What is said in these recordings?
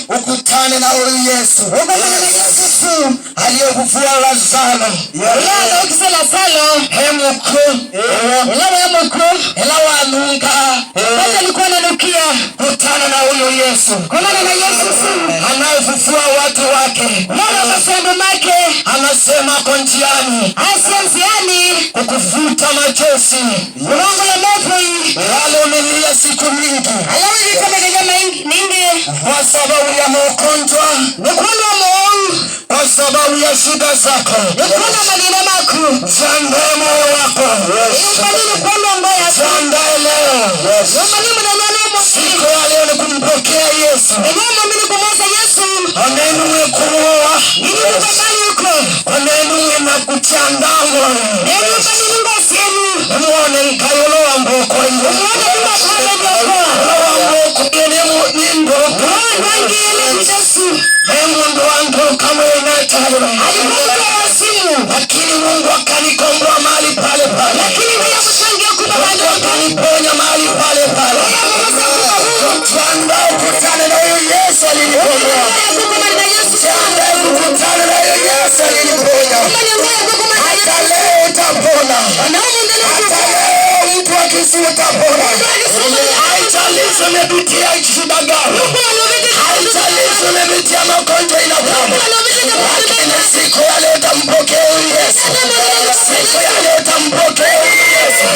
ukutane na huyu Yesu aliyekufua Lazaro. Kutana na huyu Yesu anayefufua watu wake. Anasema kwa njiani kukufuta machozi wale umelia siku mingi kwa sababu ya magonjwa, kwa sababu ya shida zako. Jiandae moyo wako, jiandae leo. Siku ya leo ni kumpokea Yesu. Anainuwe kuoa, anainuwe na kujiandaa moyo. Muone nkayolowa mboko iyo Mungu wangu kama inataro, lakini Mungu akanikomboa mahali pale pale, akaniponya mahali pale pale. Jiandae kukutana na huyo Yesu alinikomboa. Jiandae kukutana na huyo Yesu aliniponya. Hata leo utapona, hata leo mtu akisi utapona. Haijalishi umepitia shida gani, haijalishi umepitia magonjwa inapona, lakini siku ya leo utampokea huyu Yesu. Siku ya leo utampokea huyu Yesu.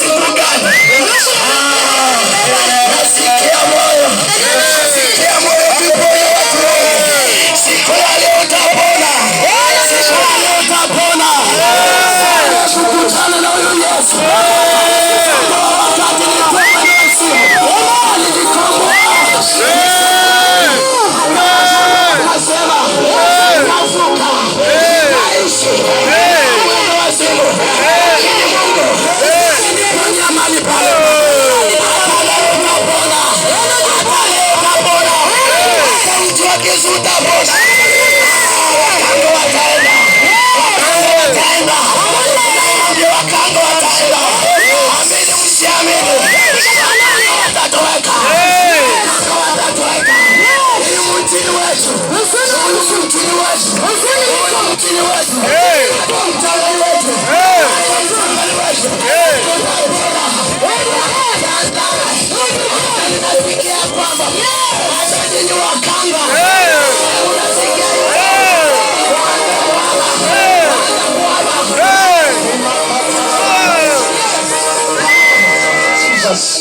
Siku gani? Nasikia moyo, nasikia moyo kiponya watu wengi. Siku ya leo utapona, siku ya leo utapona. Kukutana na huyu Yesu.